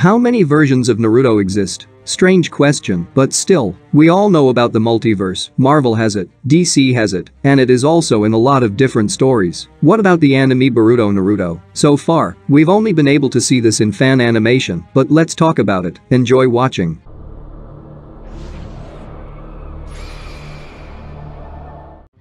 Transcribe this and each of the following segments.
How many versions of Naruto exist? Strange question, but still, we all know about the multiverse. Marvel has it, DC has it, and it is also in a lot of different stories. What about the anime Boruto Naruto? So far, we've only been able to see this in fan animation, but let's talk about it. Enjoy watching.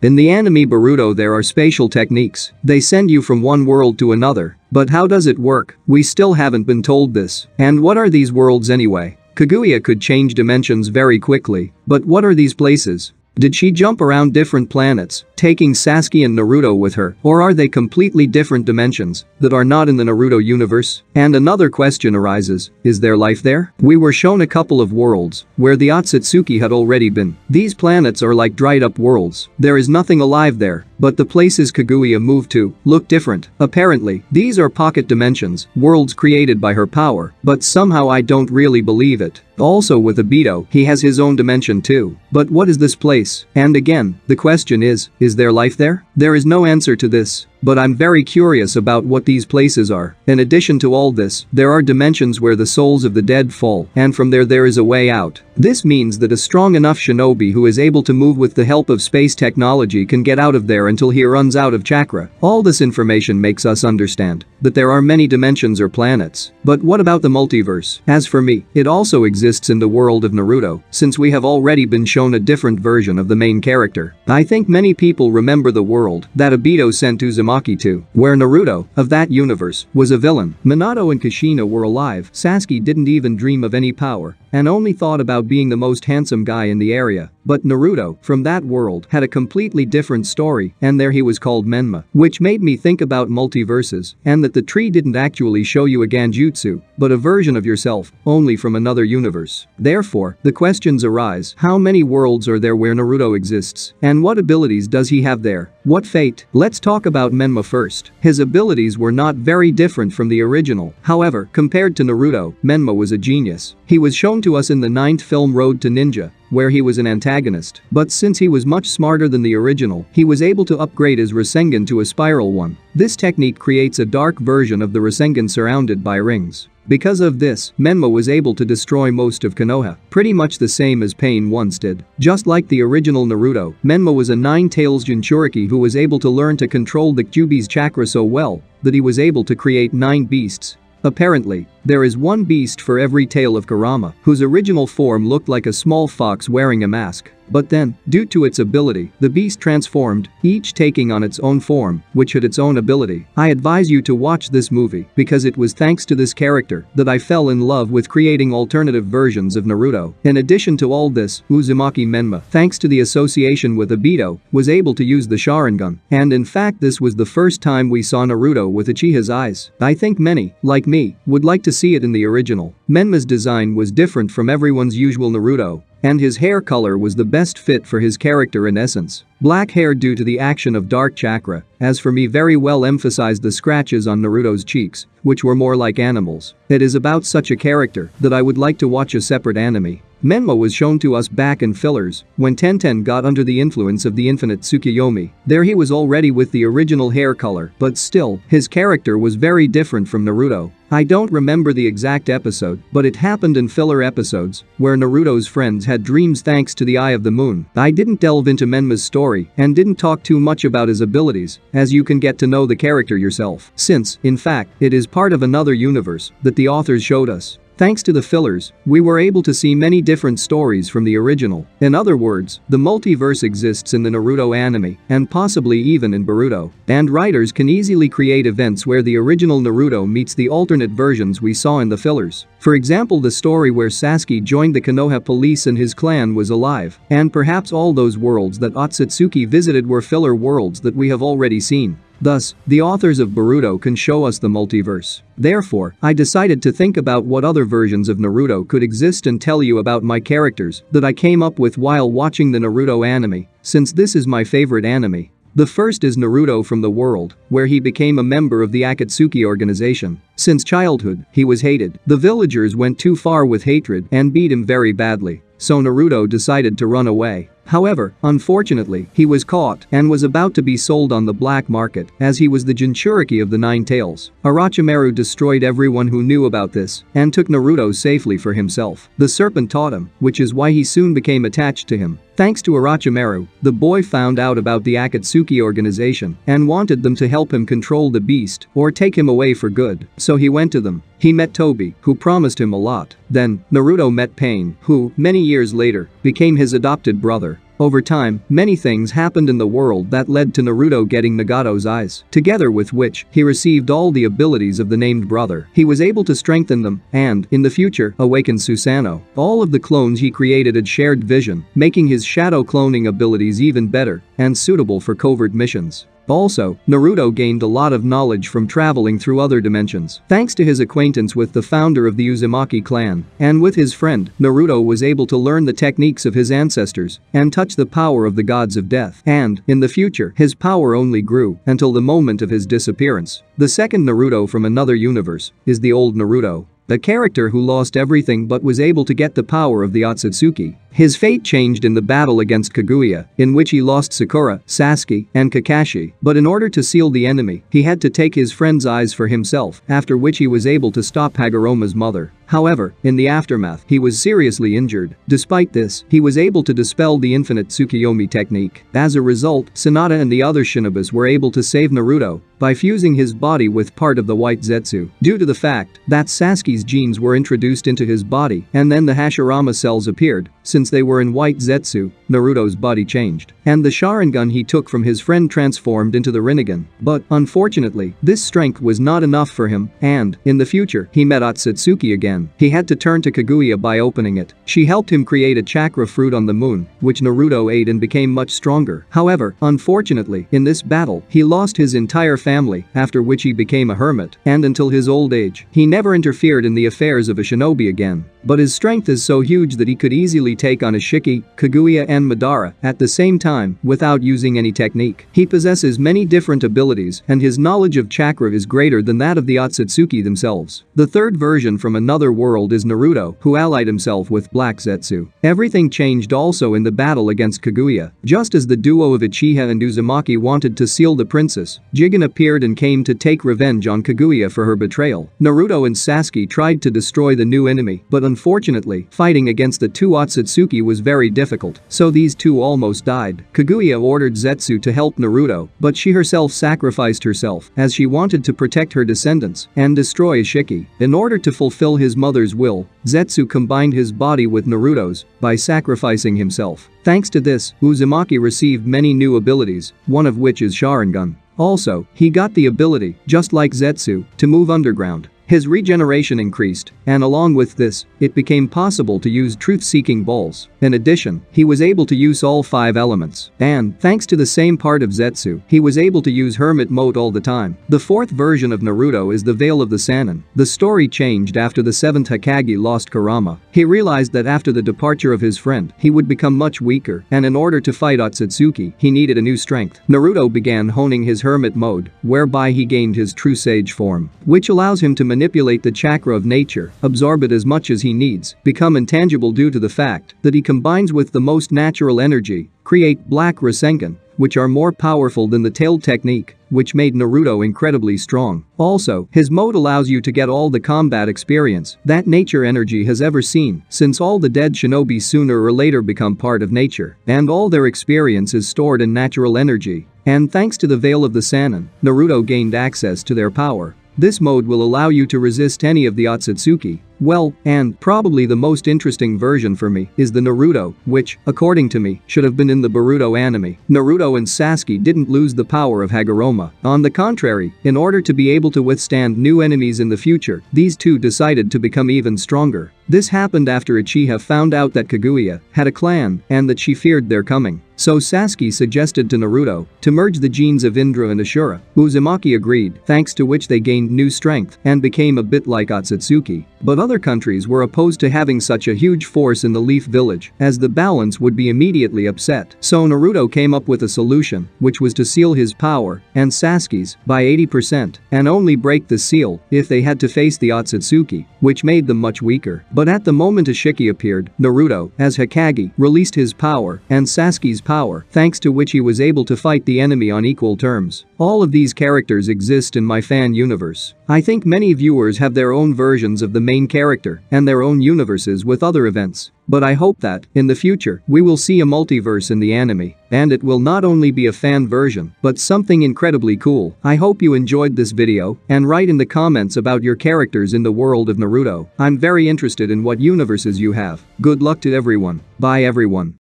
In the anime Boruto there are spatial techniques. They send you from one world to another. But how does it work? We still haven't been told this. And what are these worlds anyway? Kaguya could change dimensions very quickly. But what are these places? Did she jump around different planets, taking Sasuke and Naruto with her, or are they completely different dimensions that are not in the Naruto universe? And another question arises, is there life there? We were shown a couple of worlds where the Otsutsuki had already been. These planets are like dried up worlds. There is nothing alive there, but the places Kaguya moved to look different. Apparently, these are pocket dimensions, worlds created by her power, but somehow I don't really believe it. Also with Obito, he has his own dimension too. But what is this place? And again, the question is there life there? There is no answer to this. But I'm very curious about what these places are. In addition to all this, there are dimensions where the souls of the dead fall, and from there is a way out. This means that a strong enough shinobi who is able to move with the help of space technology can get out of there until he runs out of chakra. All this information makes us understand that there are many dimensions or planets. But what about the multiverse? As for me, it also exists in the world of Naruto, since we have already been shown a different version of the main character. I think many people remember the world that Obito sent Uzumaki to, where Naruto, of that universe, was a villain. Minato and Kushina were alive. Sasuke didn't even dream of any power and only thought about being the most handsome guy in the area. But Naruto, from that world, had a completely different story, and there he was called Menma, which made me think about multiverses and that the tree didn't actually show you a Genjutsu, but a version of yourself, only from another universe. Therefore, the questions arise, how many worlds are there where Naruto exists? And what abilities does he have there? What fate? Let's talk about Menma first. His abilities were not very different from the original. However, compared to Naruto, Menma was a genius. He was shown to us in the 9th film Road to Ninja, where he was an antagonist. But since he was much smarter than the original, he was able to upgrade his Rasengan to a spiral one. This technique creates a dark version of the Rasengan surrounded by rings. Because of this, Menma was able to destroy most of Konoha, pretty much the same as Pain once did. Just like the original Naruto, Menma was a 9-tails Jinchuriki who was able to learn to control the Kyuubi's chakra so well that he was able to create 9 beasts. Apparently, there is one beast for every tail of Kurama, whose original form looked like a small fox wearing a mask. But then, due to its ability, the beast transformed, each taking on its own form, which had its own ability. I advise you to watch this movie because it was thanks to this character that I fell in love with creating alternative versions of Naruto. In addition to all this, Uzumaki Menma, thanks to the association with Obito, was able to use the Sharingan. And in fact this was the first time we saw Naruto with Uchiha's eyes. I think many, like me, would like to see it in the original. Menma's design was different from everyone's usual Naruto. And his hair color was the best fit for his character in essence. Black hair due to the action of dark chakra, as for me very well emphasized the scratches on Naruto's cheeks, which were more like animals. It is about such a character that I would like to watch a separate anime. Menma was shown to us back in fillers, when Tenten got under the influence of the infinite Tsukuyomi. There he was already with the original hair color, but still, his character was very different from Naruto. I don't remember the exact episode, but it happened in filler episodes, where Naruto's friends had dreams thanks to the Eye of the Moon. I didn't delve into Menma's story and didn't talk too much about his abilities, as you can get to know the character yourself, since, in fact, it is part of another universe that the authors showed us. Thanks to the fillers, we were able to see many different stories from the original. In other words, the multiverse exists in the Naruto anime, and possibly even in Boruto. And writers can easily create events where the original Naruto meets the alternate versions we saw in the fillers. For example, the story where Sasuke joined the Konoha police and his clan was alive. And perhaps all those worlds that Otsutsuki visited were filler worlds that we have already seen. Thus, the authors of Boruto can show us the multiverse. Therefore, I decided to think about what other versions of Naruto could exist and tell you about my characters that I came up with while watching the Naruto anime, since this is my favorite anime. The first is Naruto from the world, where he became a member of the Akatsuki organization. Since childhood, he was hated. The villagers went too far with hatred and beat him very badly. So Naruto decided to run away. However, unfortunately, he was caught and was about to be sold on the black market as he was the Jinchuriki of the Nine Tails. Orochimaru destroyed everyone who knew about this and took Naruto safely for himself. The serpent taught him, which is why he soon became attached to him. Thanks to Orochimaru, the boy found out about the Akatsuki organization and wanted them to help him control the beast or take him away for good. So he went to them. He met Tobi, who promised him a lot. Then, Naruto met Pain, who, many years later, became his adopted brother. Over time, many things happened in the world that led to Naruto getting Nagato's eyes, together with which he received all the abilities of the named brother. He was able to strengthen them and, in the future, awaken Susanoo. All of the clones he created had shared vision, making his shadow cloning abilities even better and suitable for covert missions. Also, Naruto gained a lot of knowledge from traveling through other dimensions. Thanks to his acquaintance with the founder of the Uzumaki clan, and with his friend, Naruto was able to learn the techniques of his ancestors and touch the power of the gods of death. And, in the future, his power only grew until the moment of his disappearance. The second Naruto from another universe is the old Naruto. The character who lost everything but was able to get the power of the Otsutsuki. His fate changed in the battle against Kaguya, in which he lost Sakura, Sasuke, and Kakashi. But in order to seal the enemy, he had to take his friend's eyes for himself, after which he was able to stop Hagoroma's mother. However, in the aftermath, he was seriously injured. Despite this, he was able to dispel the infinite Tsukuyomi technique. As a result, Hinata and the other Shinobas were able to save Naruto by fusing his body with part of the white Zetsu. Due to the fact that Sasuke's genes were introduced into his body and then the Hashirama cells appeared, since they were in white Zetsu, Naruto's body changed. And the Sharingan he took from his friend transformed into the Rinnegan. But, unfortunately, this strength was not enough for him, and, in the future, he met Otsutsuki again. He had to turn to Kaguya by opening it. She helped him create a chakra fruit on the moon, which Naruto ate and became much stronger. However, unfortunately, in this battle, he lost his entire family, after which he became a hermit, and until his old age, he never interfered in the affairs of a shinobi again. But his strength is so huge that he could easily take on Ishiki, Kaguya and Madara at the same time without using any technique. He possesses many different abilities and his knowledge of chakra is greater than that of the Otsutsuki themselves. The third version from another world is Naruto, who allied himself with Black Zetsu. Everything changed also in the battle against Kaguya. Just as the duo of Uchiha and Uzumaki wanted to seal the princess, Jigen appeared and came to take revenge on Kaguya for her betrayal. Naruto and Sasuke tried to destroy the new enemy, but unfortunately, fighting against the two Otsutsuki was very difficult, so these two almost died. Kaguya ordered Zetsu to help Naruto, but she herself sacrificed herself as she wanted to protect her descendants and destroy Ishiki. In order to fulfill his mother's will, Zetsu combined his body with Naruto's by sacrificing himself. Thanks to this, Uzumaki received many new abilities, one of which is Sharingan. Also, he got the ability, just like Zetsu, to move underground. His regeneration increased, and along with this, it became possible to use truth-seeking balls. In addition, he was able to use all 5 elements. And, thanks to the same part of Zetsu, he was able to use hermit mode all the time. The fourth version of Naruto is the Veil of the Sannin. The story changed after the 7th Hokage lost Kurama. He realized that after the departure of his friend, he would become much weaker, and in order to fight Otsutsuki, he needed a new strength. Naruto began honing his hermit mode, whereby he gained his true sage form, which allows him to manipulate the chakra of nature, absorb it as much as he needs, become intangible due to the fact that he combines with the most natural energy, create Black Rasengan, which are more powerful than the tail technique, which made Naruto incredibly strong. Also, his mode allows you to get all the combat experience that nature energy has ever seen, since all the dead shinobi sooner or later become part of nature, and all their experience is stored in natural energy. And thanks to the Veil of the Sannin, Naruto gained access to their power. This mode will allow you to resist any of the Otsutsuki. Well, and probably the most interesting version for me is the Naruto, which, according to me, should have been in the Boruto anime. Naruto and Sasuke didn't lose the power of Hagoromo. On the contrary, in order to be able to withstand new enemies in the future, these two decided to become even stronger. This happened after Uchiha found out that Kaguya had a clan and that she feared their coming. So Sasuke suggested to Naruto to merge the genes of Indra and Ashura. Uzumaki agreed, thanks to which they gained new strength and became a bit like Otsutsuki. But other countries were opposed to having such a huge force in the Leaf Village, as the balance would be immediately upset. So Naruto came up with a solution, which was to seal his power and Sasuke's by 80% and only break the seal if they had to face the Otsutsuki, which made them much weaker. But at the moment Ishiki appeared, Naruto, as Hokage, released his power and Sasuke's power, thanks to which he was able to fight the enemy on equal terms. All of these characters exist in my fan universe. I think many viewers have their own versions of the main character and their own universes with other events. But I hope that, in the future, we will see a multiverse in the anime, and it will not only be a fan version, but something incredibly cool. I hope you enjoyed this video, and write in the comments about your characters in the world of Naruto. I'm very interested in what universes you have. Good luck to everyone. Bye everyone.